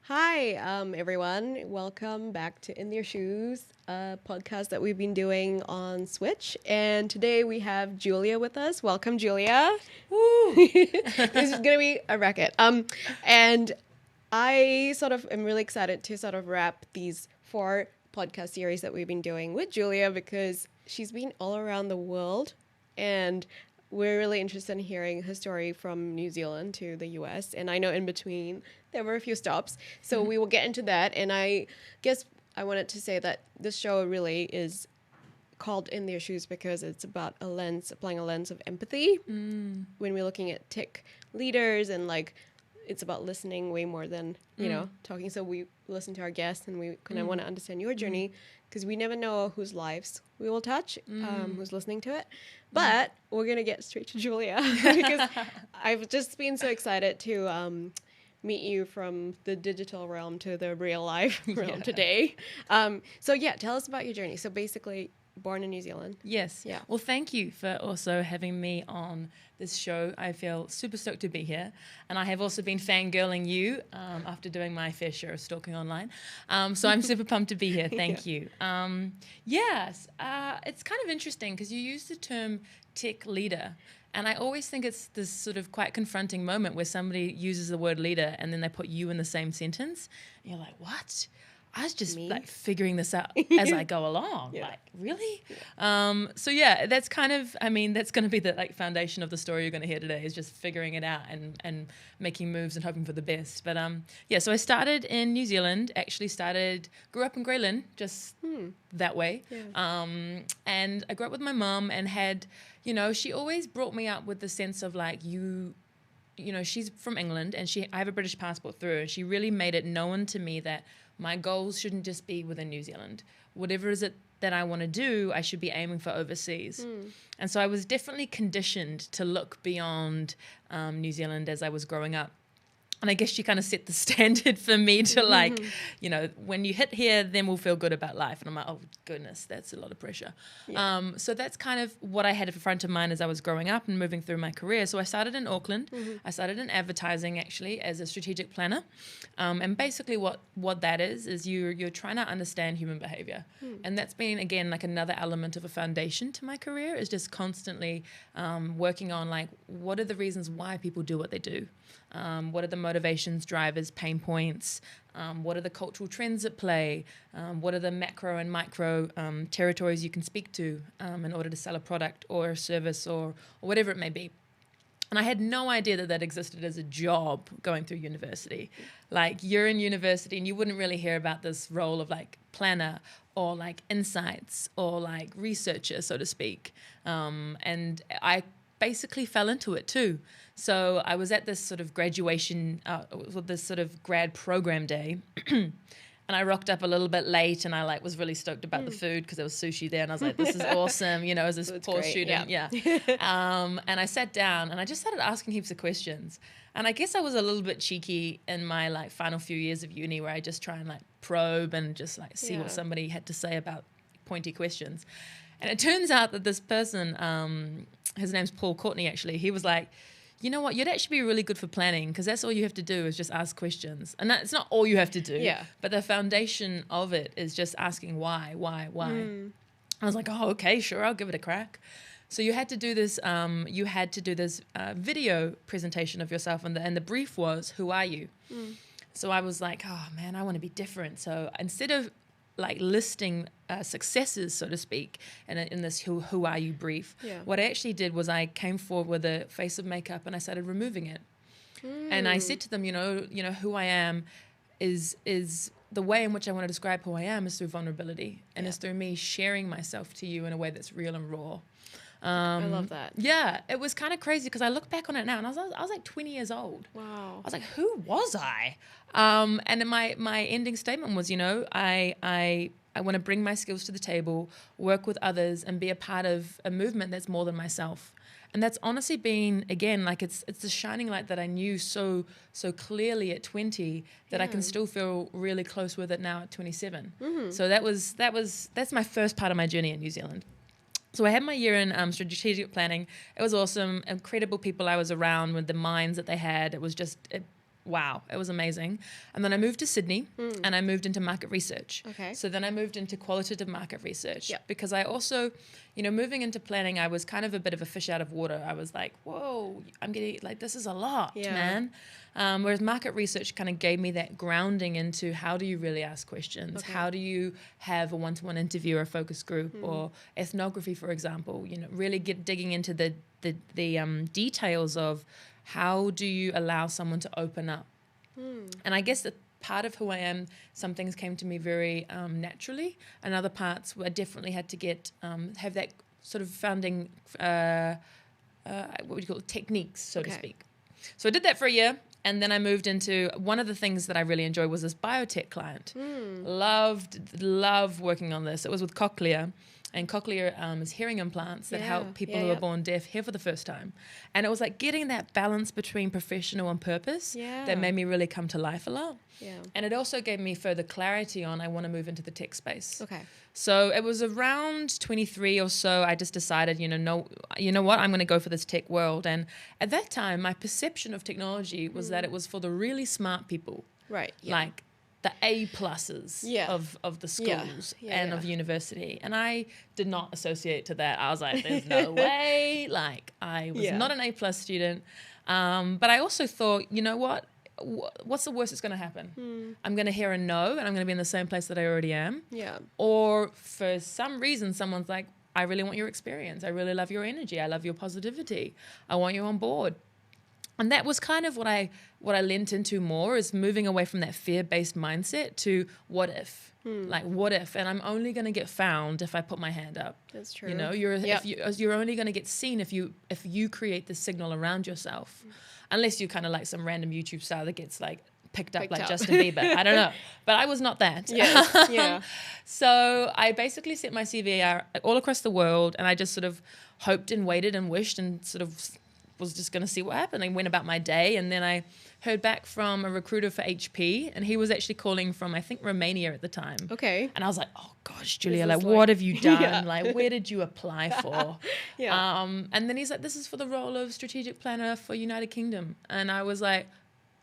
Hi, everyone. Welcome back to In Your Shoes, a podcast that we've been doing on Switch. And today we have Julia with us. Welcome, Julia. Woo! This is going to be a racket. And I am really excited to sort of wrap these 4 podcast series that we've been doing with Julia because she's been all around the world and we're really interested in hearing her story from New Zealand to the US. And I know in between there were a few stops. So we will get into that. And I guess I wanted to say that this show really is called In Their Shoes because it's about applying a lens of empathy when we're looking at tech leaders, and it's about listening way more than, talking. So we listen to our guests and we kind of want to understand your journey because we never know whose lives we will touch, who's listening to it. But we're going to get straight to Julia because I've just been so excited to meet you from the digital realm to the real life realm today. Tell us about your journey. So basically, born in New Zealand. Yes. Yeah. Well, thank you for also having me on this show. I feel super stoked to be here. And I have also been fangirling you after doing my fair share of stalking online. So I'm super pumped to be here. Thank you. Yes. It's kind of interesting because you use the term tech leader. And I always think it's this sort of quite confronting moment where somebody uses the word leader and then they put you in the same sentence. And you're like, what? I was just figuring this out as I go along. Yeah. Like, really? That's kind of, that's going to be the foundation of the story you're going to hear today, is just figuring it out and making moves and hoping for the best. But so I started in New Zealand, grew up in Greenland, just that way. Yeah. And I grew up with my mum and had, she always brought me up with the sense of she's from England and I have a British passport through, and she really made it known to me that my goals shouldn't just be within New Zealand. Whatever is it that I want to do, I should be aiming for overseas. And so I was definitely conditioned to look beyond New Zealand as I was growing up. And I guess she kind of set the standard for me to when you hit here, then we'll feel good about life. And I'm like, oh, goodness, that's a lot of pressure. Yeah. So that's kind of what I had at the front of mind as I was growing up and moving through my career. So I started in Auckland. I started in advertising, actually, as a strategic planner. And basically what that is you're trying to understand human behavior. And that's been, again, another element of a foundation to my career, is just constantly working on, what are the reasons why people do what they do? What are the motivations, drivers, pain points? What are the cultural trends at play? What are the macro and micro territories you can speak to in order to sell a product or a service or whatever it may be? And I had no idea that existed as a job going through university. You're in university and you wouldn't really hear about this role of planner or insights or researcher, so to speak. And I basically fell into it too. So I was at this sort of graduation, this sort of grad program day, and I rocked up a little bit late, and I was really stoked about the food because there was sushi there, and I was like, this is awesome, as this poor great. Student. Yeah. And I sat down and I just started asking heaps of questions. And I guess I was a little bit cheeky in my final few years of uni, where I just try and probe and just see what somebody had to say about pointy questions. And it turns out that this person, his name's Paul Courtney, actually, he was like, you know what, you'd actually be really good for planning because that's all you have to do is just ask questions. And that's not all you have to do, but the foundation of it is just asking why. I was like, oh, okay, sure, I'll give it a crack. So you had to do this. Video presentation of yourself, and the brief was, "Who are you?" So I was like, "Oh man, I want to be different." So instead of like listing successes, so to speak, in this who are you brief, what I actually did was I came forward with a face of makeup and I started removing it. And I said to them, who I am is the way in which I want to describe who I am is through vulnerability, and it's through me sharing myself to you in a way that's real and raw. I love that. Yeah, it was kind of crazy because I look back on it now and I was like 20 years old. Wow. I was like, who was I? And then my ending statement was, I want to bring my skills to the table, work with others, and be a part of a movement that's more than myself. And that's honestly been, again, like it's the shining light that I knew so clearly at 20 that I can still feel really close with it now at 27. So that's my first part of my journey in New Zealand. So I had my year in strategic planning. It was awesome, incredible people I was around with the minds that they had. It was just, wow, it was amazing. And then I moved to Sydney and I moved into market research. Okay. So then I moved into qualitative market research because I also, moving into planning, I was kind of a bit of a fish out of water. I was like, whoa, I'm getting, like, this is a lot, man. Whereas market research kind of gave me that grounding into how do you really ask questions? Okay. How do you have a one-to-one interview or a focus group or ethnography, for example, really digging into the details of how do you allow someone to open up? And I guess that part of who I am, some things came to me very naturally, and other parts I definitely had to have that sort of founding, what would you call it, techniques, so to speak. So I did that for a year, and then I moved into one of the things that I really enjoyed was this biotech client. Loved working on this. It was with Cochlear. And Cochlear is hearing implants that help people who are born deaf hear for the first time. And it was like getting that balance between professional and purpose that made me really come to life a lot. Yeah. And it also gave me further clarity on I want to move into the tech space. Okay. So it was around 23 or so, I just decided, you know what, I'm going to go for this tech world. And at that time, my perception of technology was that it was for the really smart people. Right. Yeah. Like the A pluses of the schools and of university. And I did not associate to that. I was like, there's no way. Like, I was not an A plus student. But I also thought, you know what? What's the worst that's going to happen? I'm going to hear a no, and I'm going to be in the same place that I already am. Yeah. Or for some reason, someone's like, I really want your experience. I really love your energy. I love your positivity. I want you on board. And that was kind of what I lent into more, is moving away from that fear-based mindset to what if. Like, what if? And I'm only going to get found if I put my hand up. That's true. You're only going to get seen if you create the signal around yourself. Unless you're kind of like some random YouTube star that gets like picked up like Justin Bieber. I don't know. But I was not that. Yes. Yeah. So I basically sent my CV out all across the world, and I just sort of hoped and waited and wished and sort of was just going to see what happened. I went about my day, and then I heard back from a recruiter for HP, and he was actually calling from, I think, Romania at the time. Okay. And I was like, oh gosh, Julia, like what have you done? Like, where did you apply for? And then he's like, this is for the role of strategic planner for United Kingdom. And I was like,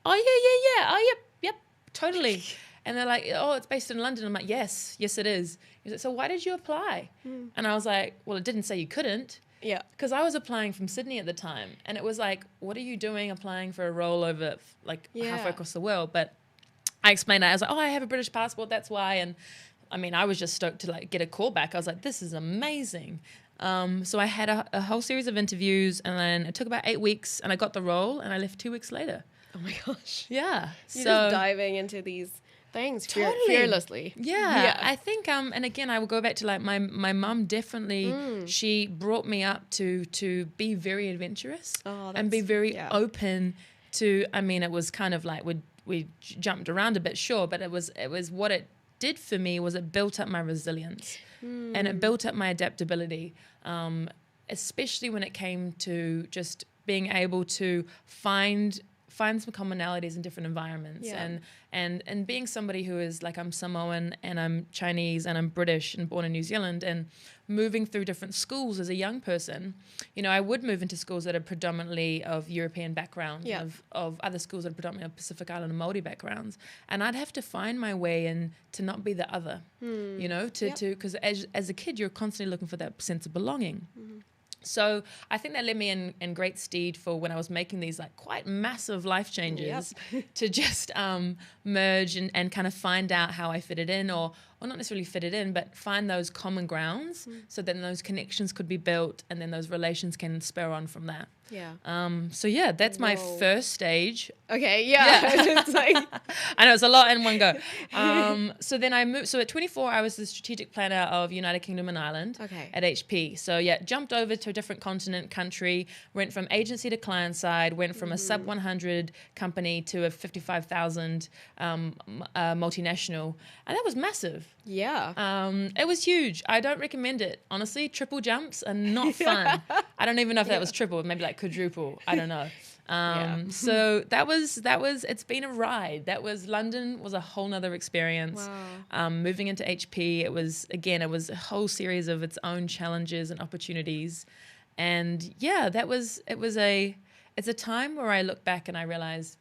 oh yeah. Oh yep, totally. And they're like, oh, it's based in London. I'm like, yes it is. He's like, so why did you apply? And I was like, well, it didn't say you couldn't. Yeah. Because I was applying from Sydney at the time, and it was like, what are you doing applying for a role over like halfway across the world? But I explained that. I was like, oh, I have a British passport, that's why. And I mean, I was just stoked to like get a call back. I was like, this is amazing. So I had a whole series of interviews, and then it took about 8 weeks, and I got the role, and I left 2 weeks later. Oh my gosh. Yeah. You're just diving into these things fearlessly. Yeah. I think and again I will go back to like my mum definitely she brought me up to be very adventurous and be very open to, I mean, it was kind of like we jumped around a bit, sure, but it was what it did for me was it built up my resilience and it built up my adaptability, especially when it came to just being able to find some commonalities in different environments, and being somebody who is like, I'm Samoan and I'm Chinese and I'm British and born in New Zealand, and moving through different schools as a young person, I would move into schools that are predominantly of European background, of other schools that are predominantly of Pacific Island and Māori backgrounds, and I'd have to find my way in to not be the other, because as a kid you're constantly looking for that sense of belonging. So I think that led me in great stead for when I was making these like quite massive life changes to just merge and kind of find out how I fitted in, or not necessarily fit it in, but find those common grounds so then those connections could be built and then those relations can spur on from that. Yeah. So yeah, that's my first stage. Okay. Yeah. It's like I know it's a lot in one go. So then I moved. So at 24, I was the strategic planner of United Kingdom and Ireland at HP. So yeah, jumped over to a different continent, country, went from agency to client side, went from a sub 100 company to a 55,000 multinational, and that was massive. Yeah. It was huge. I don't recommend it. Honestly, triple jumps are not fun. I don't even know if that was triple, maybe like quadruple. I don't know. So that was, it's been a ride. London was a whole nother experience. Wow. Moving into HP, it was a whole series of its own challenges and opportunities. And yeah, it's a time where I look back and I realize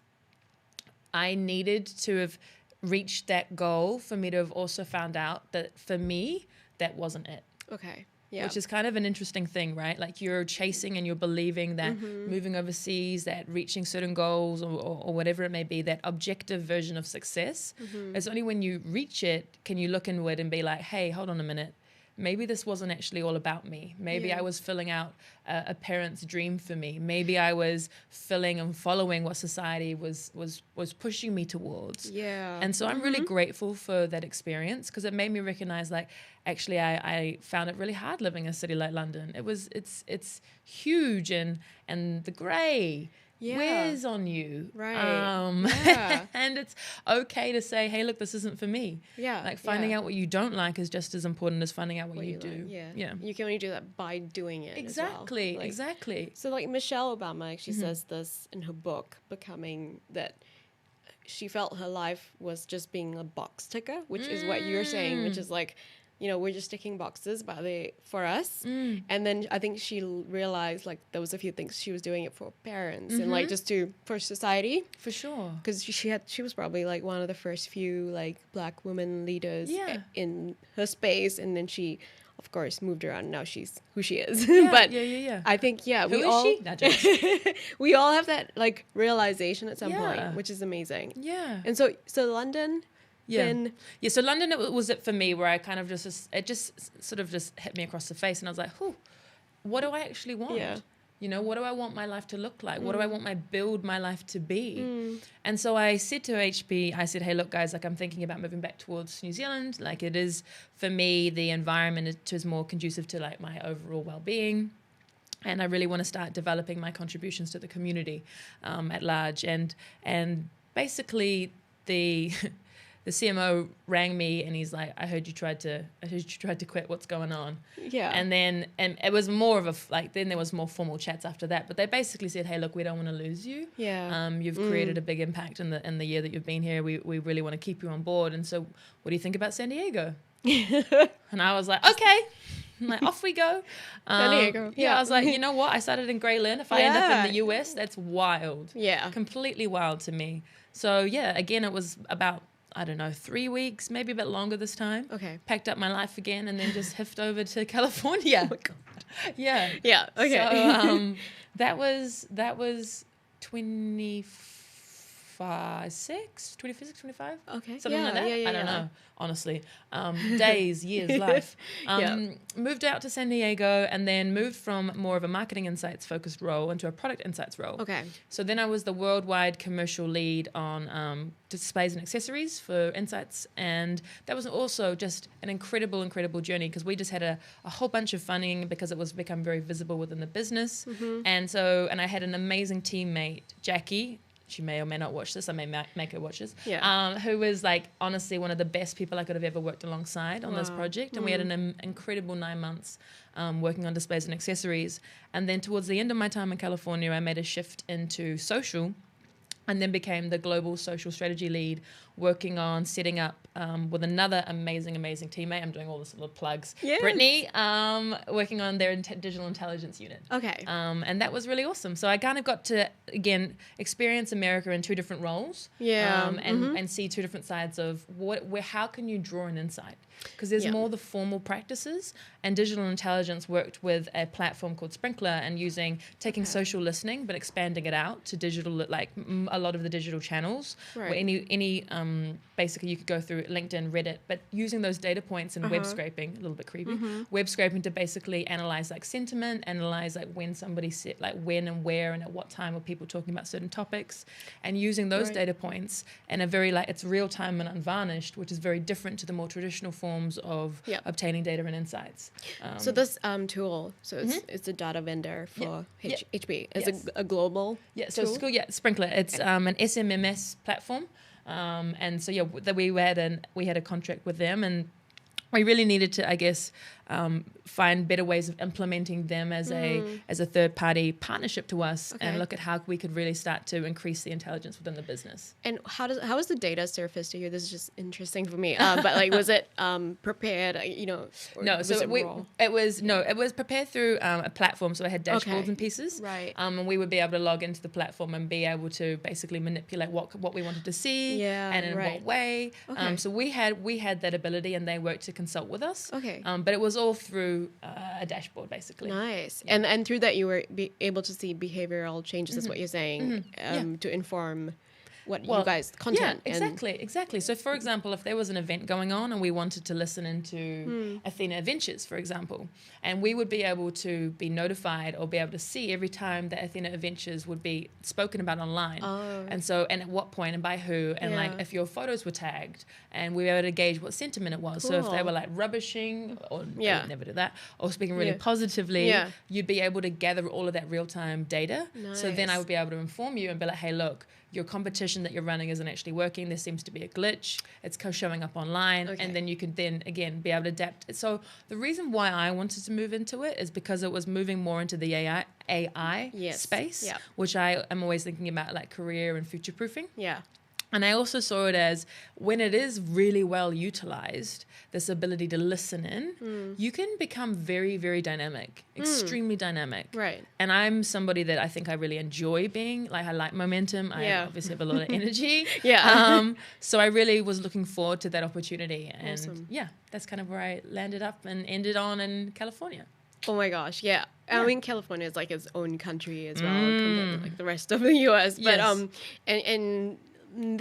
I needed to have reached that goal for me to have also found out that for me, that wasn't it. Okay. Yeah. Which is kind of an interesting thing, right? Like you're chasing and you're believing that moving overseas, that reaching certain goals or whatever it may be, that objective version of success, it's only when you reach it can you look inward and be like, hey, hold on a minute. Maybe this wasn't actually all about me. Maybe I was filling out a parent's dream for me. Maybe I was filling and following what society was pushing me towards. Yeah. And so I'm really grateful for that experience because it made me recognize like, actually I found it really hard living in a city like London. It's huge and the grey wears on you. Right. And it's okay to say, hey, look, this isn't for me. Yeah. Like finding out what you don't like is just as important as finding out what you do. Like. Yeah. You can only do that by doing it. Exactly. As well. Like, exactly. So like Michelle Obama, she says this in her book, Becoming, that she felt her life was just being a box ticker, which is what you're saying, which is like, you know, we're just ticking boxes for us. And then I think she realized like there was a few things she was doing it for parents and like just for society. For sure. Because she was probably like one of the first few like Black women leaders in her space. And then she, of course, moved around. Now she's who she is. But I think, we all have that like realization at some point, which is amazing. Yeah. And so London... So London, it was it for me where I kind of it just sort of just hit me across the face and I was like, what do I actually want? Yeah. You know, what do I want my life to look like? What do I want my life to be? And so I said to HP, I said, hey, look, guys, like I'm thinking about moving back towards New Zealand. Like it is, for me, the environment is more conducive to like my overall well-being. And I really want to start developing my contributions to the community at large. And basically the CMO rang me and he's like, I heard you tried to quit. What's going on? Yeah. And it was more of then there was more formal chats after that. But they basically said, hey, look, we don't want to lose you. Yeah. You've created a big impact in the year that you've been here. We really want to keep you on board. And so what do you think about San Diego? And I was like, okay. I'm like, off we go. San Diego. Yeah. I was like, you know what? I started in Greenland. If I end up in the US, that's wild. Yeah. Completely wild to me. So yeah, again, it was about, I don't know, 3 weeks, maybe a bit longer this time. Okay. Packed up my life again and then just hiffed over to California. Oh my God. Yeah. Yeah. Okay. So that was 26, 25? Okay. Something like that. I don't know, honestly. Days, years, life. Moved out to San Diego and then moved from more of a marketing insights focused role into a product insights role. Okay. So then I was the worldwide commercial lead on displays and accessories for insights. And that was also just an incredible journey because we just had a whole bunch of funding because it was become very visible within the business. And I had an amazing teammate, Jackie. She may or may not watch this. I may make her watch this. Yeah. Who was like honestly one of the best people I could have ever worked alongside on this project. And we had an incredible 9 months working on displays and accessories. And then towards the end of my time in California, I made a shift into social. and then became the global social strategy lead, working on setting up with another amazing teammate. I'm doing all this little plugs. Yes. Brittany, working on their digital intelligence unit. Okay. And that was really awesome. So I kind of got to, again, experience America in two different roles. Yeah. And see two different sides of how can you draw an insight? Because there's more the formal practices, and digital intelligence worked with a platform called Sprinkler and taking social listening but expanding it out to digital, like a lot of the digital channels. Right. Where any basically you could go through LinkedIn, Reddit, but using those data points and web scraping, a little bit creepy, web scraping to basically analyze like sentiment, analyze like when somebody said like when and where and at what time are people talking about certain topics, and using those data points in a very like it's real time and unvarnished, which is very different to the more traditional forms of obtaining data and insights. So this tool, so it's a data vendor for HB. It's a global tool? Sprinkler. It's an SMMS platform. And so we had a contract with them, and we really needed to, I guess, find better ways of implementing them as a third party partnership to us, and look at how we could really start to increase the intelligence within the business. And how was the data surfaced to you? This is just interesting for me. But like, was it prepared? No. So it was prepared through a platform. So I had dashboards and pieces, right? And we would be able to log into the platform and be able to basically manipulate what we wanted to see, and in what way. So we had that ability, and they worked to consult with us. Okay. But it was all through a dashboard, basically. Nice. Yeah. And through that, you were able to see behavioral changes, is what you're saying, to inform what you guys content. Yeah, exactly. So, for example, if there was an event going on and we wanted to listen into Athena Adventures, for example, and we would be able to be notified or be able to see every time that Athena Adventures would be spoken about online. Oh. And at what point and by who, and like if your photos were tagged, and we were able to gauge what sentiment it was. Cool. So if they were like rubbishing, or they would never do that, or speaking really positively, you'd be able to gather all of that real-time data. Nice. So then I would be able to inform you and be like, hey, look, your competition that you're running isn't actually working. There seems to be a glitch. It's showing up online. Okay. And then you could then, again, be able to adapt. So the reason why I wanted to move into it is because it was moving more into the AI space, which I am always thinking about, like career and future-proofing. Yeah. And I also saw it as when it is really well utilized, this ability to listen in, you can become very, very dynamic, extremely dynamic. Right. And I'm somebody that I think I really enjoy being, like I like momentum. I obviously have a lot of energy. So I really was looking forward to that opportunity. And that's kind of where I landed up and ended on in California. Oh my gosh, yeah. I mean, California is like its own country as well compared to like the rest of the US. But and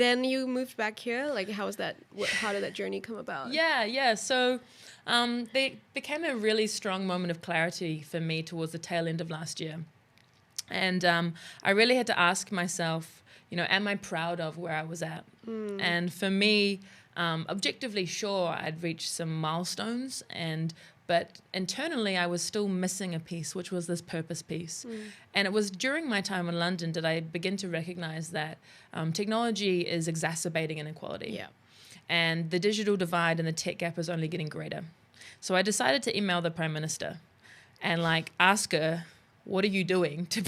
then you moved back here. Like, how was that? How did that journey come about? Yeah. So there became a really strong moment of clarity for me towards the tail end of last year. And I really had to ask myself, am I proud of where I was at? And for me, objectively, sure, I'd reached some milestones, but internally I was still missing a piece, which was this purpose piece. And it was during my time in London that I begin to recognize that technology is exacerbating inequality. Yeah. And the digital divide and the tech gap is only getting greater. So I decided to email the Prime Minister and ask her, what are you doing to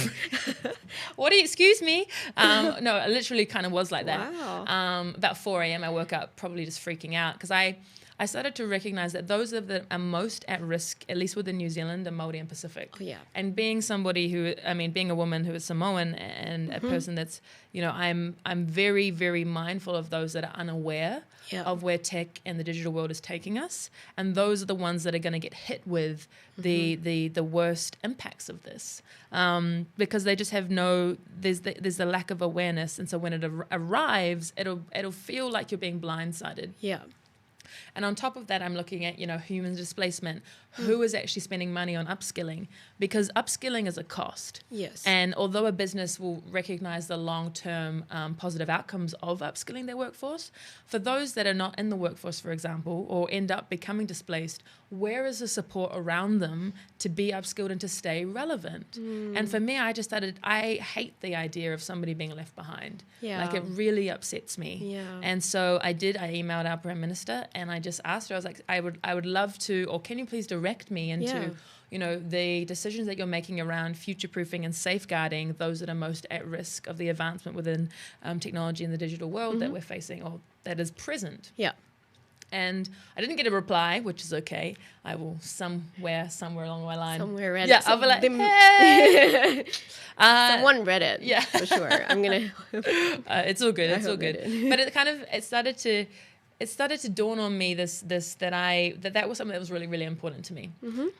excuse me? No, it literally kind of was like that. Wow. About 4 a.m. I woke up probably just freaking out because I started to recognize that those that are most at risk, at least within New Zealand, are Māori and Pacific. Oh, yeah. And being being a woman who is Samoan and a person that's, I'm very, very mindful of those that are unaware of where tech and the digital world is taking us. And those are the ones that are going to get hit with the worst impacts of this. Because they just have there's the lack of awareness. And so when it arrives, it'll feel like you're being blindsided. Yeah. And on top of that, I'm looking at, human displacement. Who is actually spending money on upskilling? Because upskilling is a cost. Yes. And although a business will recognize the long-term positive outcomes of upskilling their workforce, for those that are not in the workforce, for example, or end up becoming displaced, where is the support around them to be upskilled and to stay relevant? And for me, I hate the idea of somebody being left behind. Yeah. It really upsets me. Yeah. And so I emailed our Prime Minister and I just asked her, I was like, I would love to, or can you please direct me into, the decisions that you're making around future-proofing and safeguarding those that are most at risk of the advancement within technology in the digital world that we're facing or that is present. Yeah. And I didn't get a reply, which is okay. I will somewhere along my line. Somewhere read yeah, it. I'll be like, hey. Someone read it. Yeah. For sure. I'm going to. It's all good. It's all hope they good. did. But it started to dawn on me that was something that was really, really important to me.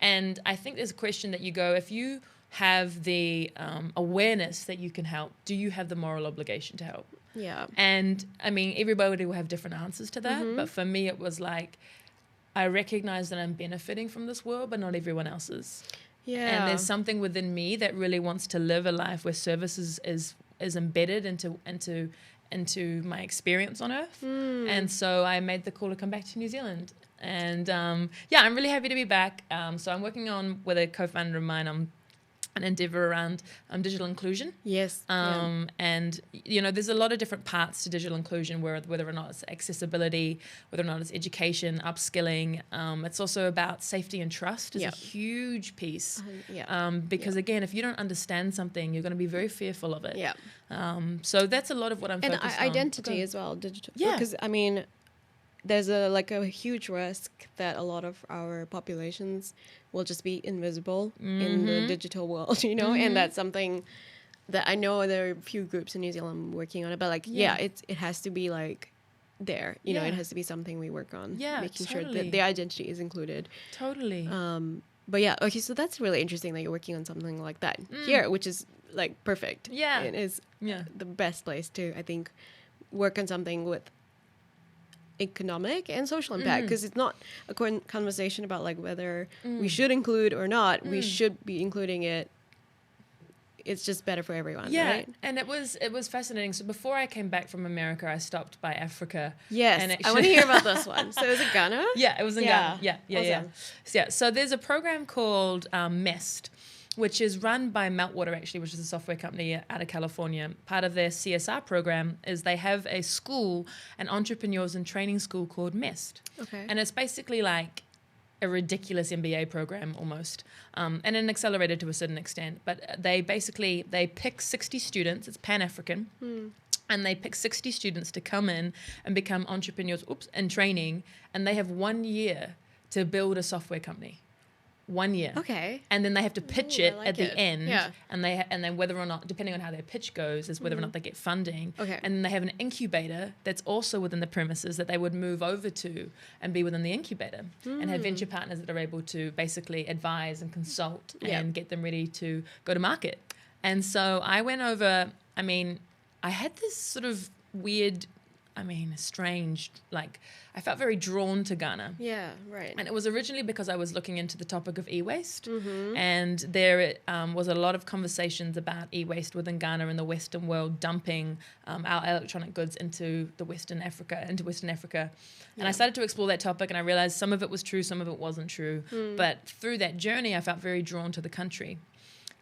And I think there's a question that you go, if you have the awareness that you can help, do you have the moral obligation to help? Yeah. And I mean, everybody will have different answers to that. But for me, it was like, I recognize that I'm benefiting from this world, but not everyone else is. Yeah. And there's something within me that really wants to live a life where service is embedded into my experience on Earth. And so I made the call to come back to New Zealand. And I'm really happy to be back. So I'm working on, with a co-founder of mine, an endeavor around digital inclusion. Yes. And, there's a lot of different parts to digital inclusion, whether or not it's accessibility, whether or not it's education, upskilling. It's also about safety and trust is a huge piece. Because, again, if you don't understand something, you're going to be very fearful of it. Yeah. So that's a lot of what I'm focused on. And identity as well. Digital. Yeah. Because, I mean, there's a huge risk that a lot of our populations will just be invisible in the digital world, and that's something that I know there are a few groups in New Zealand working on it, but it has to be like there, it has to be something we work on, making sure that the identity is included. Totally. But yeah, okay, so that's really interesting that you're working on something like that here, which is like perfect. Yeah. It is the best place to, I think, work on something with economic and social impact, because it's not a conversation about like whether we should include or not. We should be including it. It's just better for everyone, right? And it was fascinating. So before I came back from America, I stopped by Africa. Yes, and I want to hear about this one. So is it Ghana? Yeah, it was in Ghana. Yeah. Awesome. So there's a program called MEST, which is run by Meltwater, actually, which is a software company out of California. Part of their CSR program is they have a school, an entrepreneurs and training school called MEST. Okay. And it's basically like a ridiculous MBA program almost, and an accelerator to a certain extent. But they pick 60 students, it's Pan-African, and they pick 60 students to come in and become entrepreneurs in training, and they have 1 year to build a software company. 1 year. Okay. And then they have to pitch it at the end. Yeah. And then whether or not, depending on how their pitch goes, is whether or not they get funding. Okay. And then they have an incubator that's also within the premises that they would move over to and be within the incubator and have venture partners that are able to basically advise and consult and get them ready to go to market. And so I went over, I had this sort of weird, strange, I felt very drawn to Ghana. Yeah, right. And it was originally because I was looking into the topic of e-waste. And there was a lot of conversations about e-waste within Ghana and the Western world dumping our electronic goods into Western Africa. And I started to explore that topic, and I realized some of it was true, some of it wasn't true. But through that journey, I felt very drawn to the country.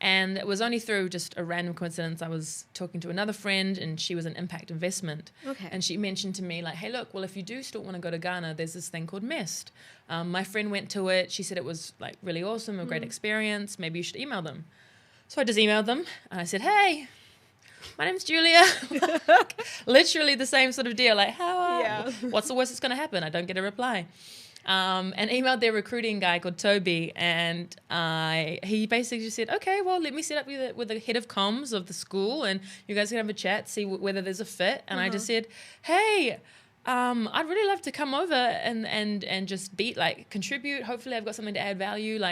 And it was only through just a random coincidence I was talking to another friend, and she was an impact investment. Okay. And she mentioned to me, like, hey, look, well, if you do still want to go to Ghana, there's this thing called MEST. My friend went to it. She said it was, like, really awesome, a great experience. Maybe you should email them. So I just emailed them, and I said, hey, my name's Julia. Literally the same sort of deal. Like, what's the worst that's going to happen? I don't get a reply. And emailed their recruiting guy called Toby, and he basically just said, okay, well, let me set up with the head of comms of the school, and you guys can have a chat, see whether there's a fit. And I just said, hey, I'd really love to come over and just contribute. Hopefully I've got something to add value.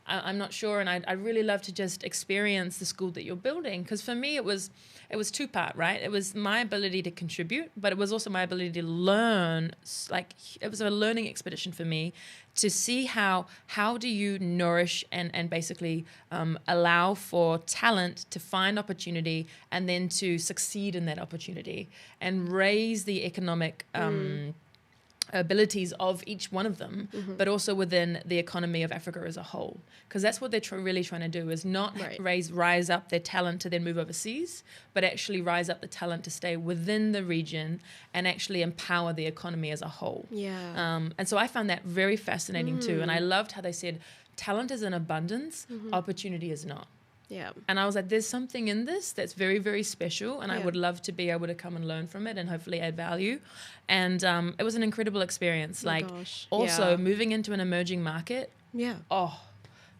I'm not sure, and I'd really love to just experience the school that you're building. Because for me, it was two-part, right? It was my ability to contribute, but it was also my ability to learn. It was a learning expedition for me to see how do you nourish and basically allow for talent to find opportunity and then to succeed in that opportunity and raise the economic abilities of each one of them, but also within the economy of Africa as a whole. Because that's what they're really trying to do, is not rise up their talent to then move overseas, but actually rise up the talent to stay within the region and actually empower the economy as a whole. Yeah. And so I found that very fascinating too. And I loved how they said, talent is in abundance, opportunity is not. Yeah. And I was like, there's something in this that's very, very special, and I would love to be able to come and learn from it and hopefully add value. And it was an incredible experience. Oh my like, gosh. also moving into an emerging market. Yeah. Oh,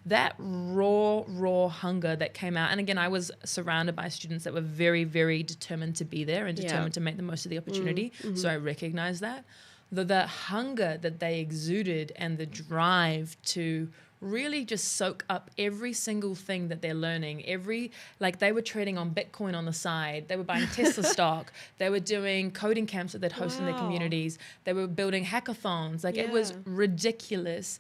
that raw hunger that came out. And again, I was surrounded by students that were very, very determined to be there and determined to make the most of the opportunity. So I recognized that. The hunger that they exuded and the drive to really just soak up every single thing that they're learning. Like they were trading on Bitcoin on the side. They were buying Tesla stock. They were doing coding camps that they'd host in their communities. They were building hackathons. Like it was ridiculous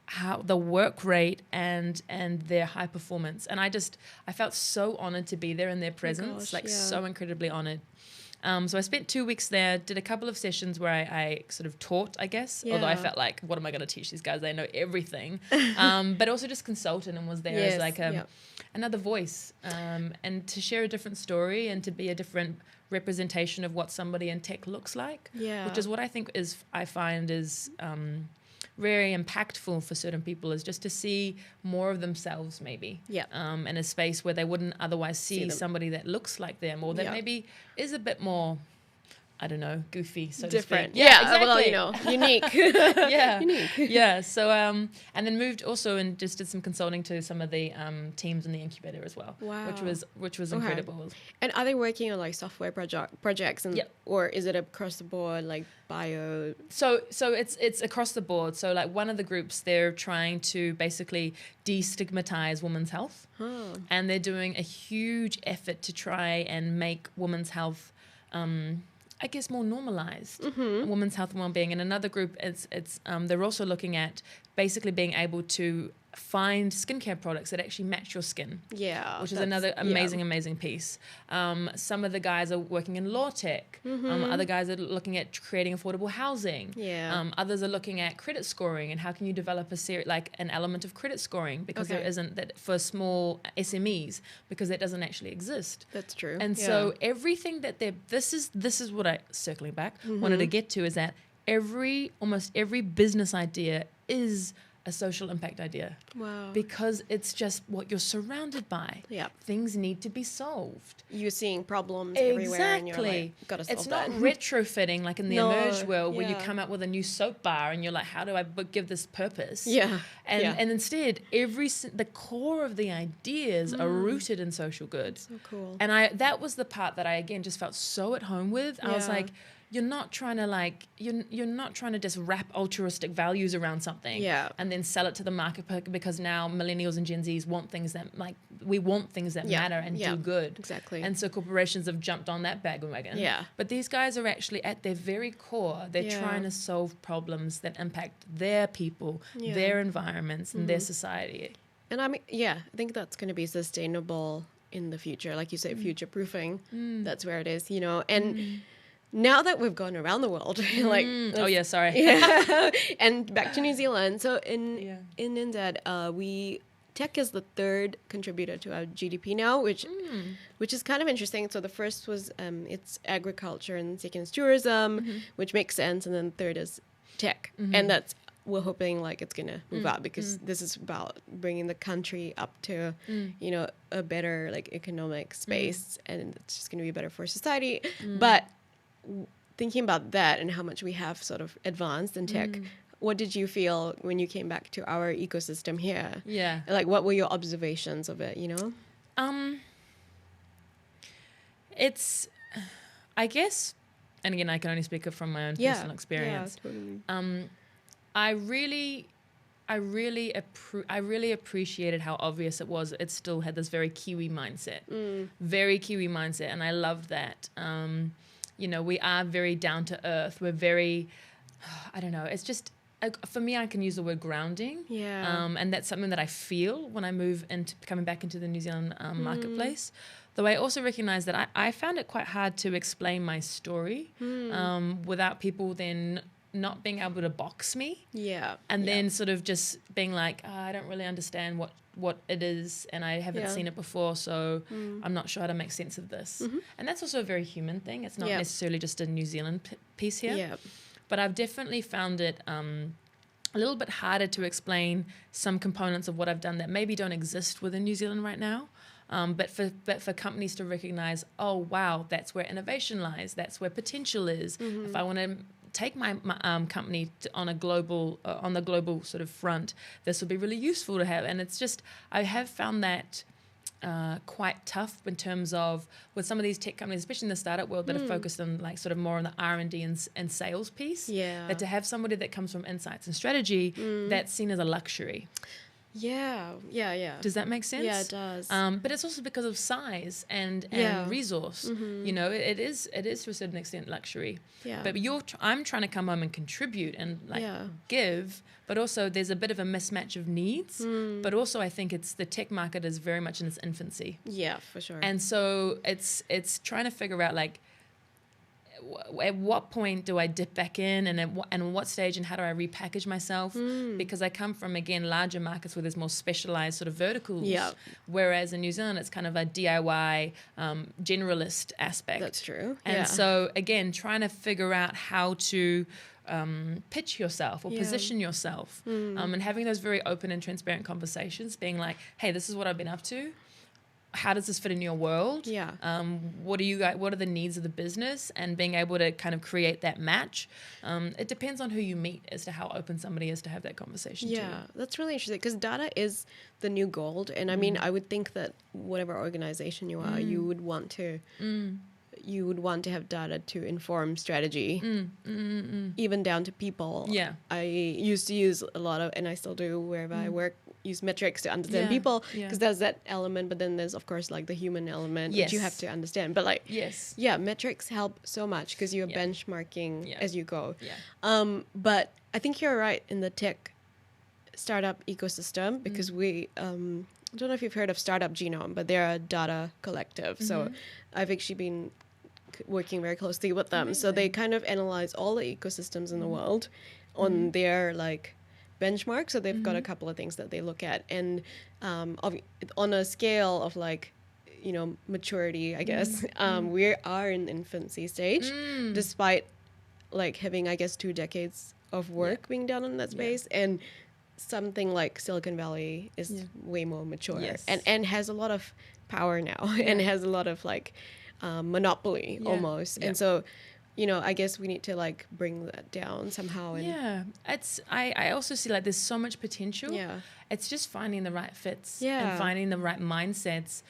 how the work rate and their high performance. And I felt so honored to be there in their presence, so incredibly honored. So I spent 2 weeks there, did a couple of sessions where I sort of taught, I guess, although I felt like, what am I going to teach these guys? They know everything. But also just consulted and was there as like another voice and to share a different story and to be a different representation of what somebody in tech looks like, which is what I find is very impactful for certain people, is just to see more of themselves maybe in a space where they wouldn't otherwise see somebody that looks like them or that maybe is a bit more, I don't know, goofy, so different. to speak. Yeah, exactly. Well, you know, unique. Unique. Yeah. So, and then moved also and just did some consulting to some of the teams in the incubator as well. Wow. Which was incredible. And are they working on like software projects and or is it across the board like bio? So it's across the board. So like one of the groups, they're trying to basically destigmatize women's health, and they're doing a huge effort to try and make women's health I guess more normalized, women's health and well-being. And another group, they're also looking at basically being able to find skincare products that actually match your skin. Yeah. Which is another amazing piece. Some of the guys are working in law tech. Other guys are looking at creating affordable housing. Yeah. Others are looking at credit scoring and how can you develop an element of credit scoring, because there isn't that for small SMEs, because that doesn't actually exist. That's true. And so everything that this is what I, circling back, wanted to get to, is that almost every business idea is a social impact idea. Wow. Because it's just what you're surrounded by. Yeah. Things need to be solved. You're seeing problems everywhere and you're like, gotta solve It's that. not retrofitting like in the emerged world where you come out with a new soap bar and you're like, how do I give this purpose? Yeah. And instead, the core of the ideas are rooted in social good. So cool. And that was the part that I, again, just felt so at home with. I was like, you're not trying to just wrap altruistic values around something and then sell it to the market, because now millennials and Gen Zs want things that we want things that matter and do good. Exactly. And so corporations have jumped on that bandwagon. Yeah. But these guys are actually at their very core, they're trying to solve problems that impact their people, their environments, and their society. And I mean, I think that's going to be sustainable in the future. Like you said, future-proofing, that's where it is, you know. And now that we've gone around the world, and back to New Zealand. So in NZ, tech is the third contributor to our GDP now, which is kind of interesting. So the first was it's agriculture, and second is tourism, which makes sense, and then third is tech, and we're hoping like it's gonna move up, because this is about bringing the country up to you know, a better like economic space, and it's just gonna be better for society. But thinking about that and how much we have sort of advanced in tech, what did you feel when you came back to our ecosystem here? Yeah. Like, what were your observations of it, you know? It's, I guess, and again, I can only speak from my own personal experience. Yeah, totally. I really appreciated how obvious it was. It still had this very Kiwi mindset, and I loved that. You know, we are very down to earth. We're very, I don't know, it's just, for me, I can use the word grounding. Yeah. And that's something that I feel when I move into coming back into the New Zealand marketplace. Though I also recognize that I found it quite hard to explain my story without people then not being able to box me. Yeah. And then sort of just being like, I don't really understand what it is, and I haven't seen it before, so I'm not sure how to make sense of this. And that's also a very human thing. It's not necessarily just a New Zealand piece here. Yeah. But I've definitely found it a little bit harder to explain some components of what I've done that maybe don't exist within New Zealand right now. But for companies to recognize, oh wow, that's where innovation lies, that's where potential is. If I want to take my company on the global sort of front, this would be really useful to have. And it's just, I have found that quite tough in terms of with some of these tech companies, especially in the startup world, that are focused on like sort of more on the R&D and sales piece. That to have somebody that comes from insights and strategy, that's seen as a luxury. Yeah. Does that make sense? Yeah, it does. But it's also because of size and resource. You know, it is to a certain extent luxury. Yeah. But I'm trying to come home and contribute and like give, but also there's a bit of a mismatch of needs. But also I think the tech market is very much in its infancy. Yeah, for sure. And so it's trying to figure out like, at what point do I dip back in, and at what stage, and how do I repackage myself? Because I come from, again, larger markets where there's more specialized sort of verticals. Whereas in New Zealand, it's kind of a DIY generalist aspect. That's true. And so, again, trying to figure out how to pitch yourself or position yourself, and having those very open and transparent conversations, being like, hey, this is what I've been up to. How does this fit in your world? What are the needs of the business, and being able to kind of create that match. It depends on who you meet as to how open somebody is to have that conversation too. That's really interesting, because data is the new gold. And I mean, I would think that whatever organization you are, you would want to have data to inform strategy, even down to people. I used to use a lot of, and I still do wherever I work, use metrics to understand people, because there's that element, but then there's of course like the human element which you have to understand. But like metrics help so much because you're benchmarking as you go. But I think you're right in the tech startup ecosystem, because we I don't know if you've heard of Startup Genome, but they're a data collective. So I've actually been working very closely with them. So they kind of analyze all the ecosystems in the world on their like benchmark. So they've got a couple of things that they look at, and on a scale of like, you know, maturity, I guess, we are in infancy stage, despite like having, I guess, 2 decades of work being done in that space. And something like Silicon Valley is way more mature and has a lot of power now and has a lot of like monopoly almost. And so, you know, I guess we need to like bring that down somehow. And I also see like there's so much potential. It's just finding the right fits and finding the right mindsets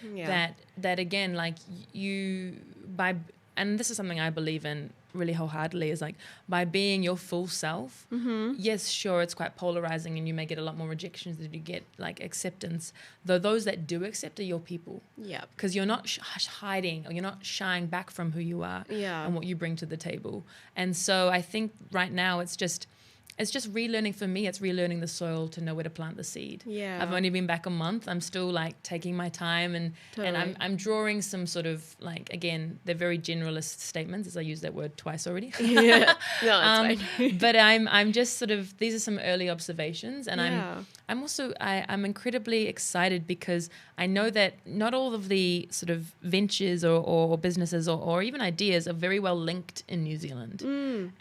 that again, like and this is something I believe in really wholeheartedly, is like by being your full self. Yes, sure, it's quite polarizing and you may get a lot more rejections than you get like acceptance, though those that do accept are your people, because you're not hiding, or you're not shying back from who you are and what you bring to the table. And so I think right now it's just relearning. For me, it's relearning the soil to know where to plant the seed. I've only been back a month. I'm still like taking my time, and I'm drawing some sort of like, again, they're very generalist statements, as I used that word twice already. No, it's fine. But I'm just sort of, these are some early observations, and I'm also I'm incredibly excited because I know that not all of the sort of ventures or businesses or even ideas are very well linked in New Zealand.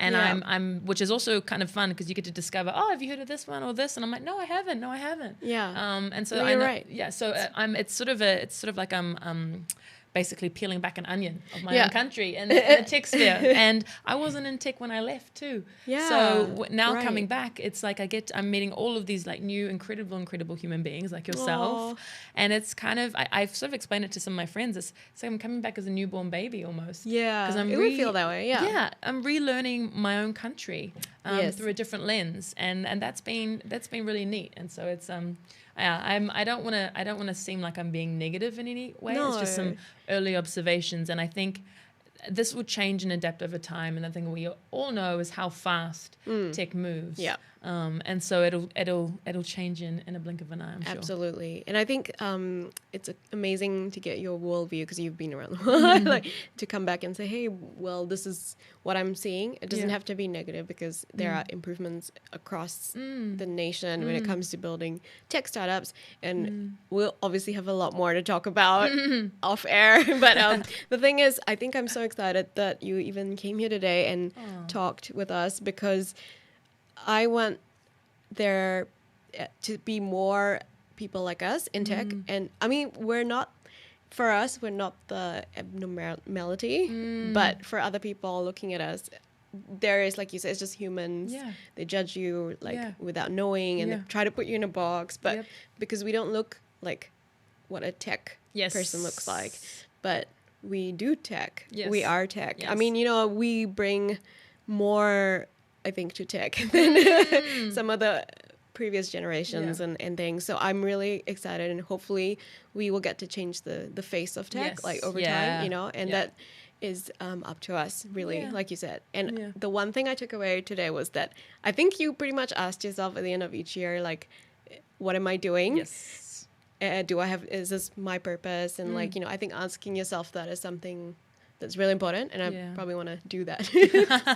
And I'm which is also kind of fun, because you get to discover, oh, have you heard of this one or this? And I'm like, no, I haven't. And so you're right. So it's sort of like I'm basically peeling back an onion of my own country and the tech sphere. And I wasn't in tech when I left too. So now coming back, it's like I'm meeting all of these like new, incredible human beings like yourself. Aww. And it's kind of, I've sort of explained it to some of my friends. It's like I'm coming back as a newborn baby almost. Because it would feel that way. I'm relearning my own country through a different lens. And that's been really neat. And so it's, I don't want to seem like I'm being negative in any way. No. It's just some early observations, and I think this will change and adapt over time. And the thing we all know is how fast tech moves. And so it'll change in a blink of an eye, I'm sure. Absolutely. And I think it's amazing to get your worldview, because you've been around the world, like to come back and say, hey, well, this is what I'm seeing. It doesn't have to be negative, because there are improvements across the nation when it comes to building tech startups. And we'll obviously have a lot more to talk about off air. But the thing is, I think I'm so excited that you even came here today and talked with us, because I went there to be more people like us in tech. And I mean, we're not the abnormality, but for other people looking at us, there is, like you said, it's just humans. Yeah. They judge you without knowing, and they try to put you in a box. But because we don't look like what a tech person looks like, but we do tech. Yes. We are tech. Yes. I mean, we bring more, I think, to tech than some of the previous generations and things. So I'm really excited, and hopefully we will get to change the face of tech over time, and that is up to us, really, like you said. And the one thing I took away today was that I think you pretty much asked yourself at the end of each year, like, what am I doing? Yes. Is this my purpose? And I think asking yourself that is something that's really important, and I probably want to do that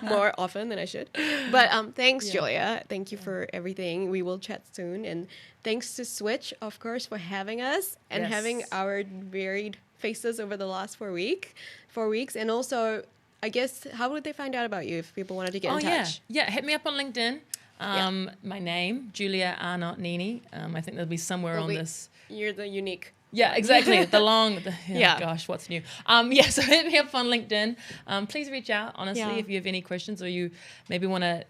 more often than I should. But thanks, Julia. Thank you for everything. We will chat soon. And thanks to Switch, of course, for having us and having our varied faces over the last 4 weeks. And also, I guess, how would they find out about you if people wanted to get in touch? Yeah, hit me up on LinkedIn. My name, Julia Arnott-Neenee. I think there'll be somewhere on this. You're the unique. Yeah, exactly. Gosh, what's new? So hit me up on LinkedIn. Please reach out, honestly, if you have any questions, or you maybe want to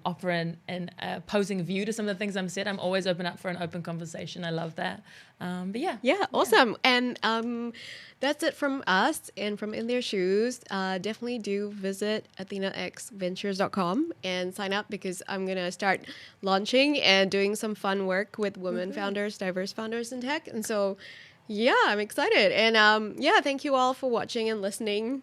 offer an opposing view to some of the things I've said. I'm always open up for an open conversation. I love that. Awesome. And that's it from us and from In Their Shoes. Definitely do visit AthenaAdventures.com and sign up, because I'm going to start launching and doing some fun work with women founders, diverse founders in tech. And so, I'm excited. And thank you all for watching and listening.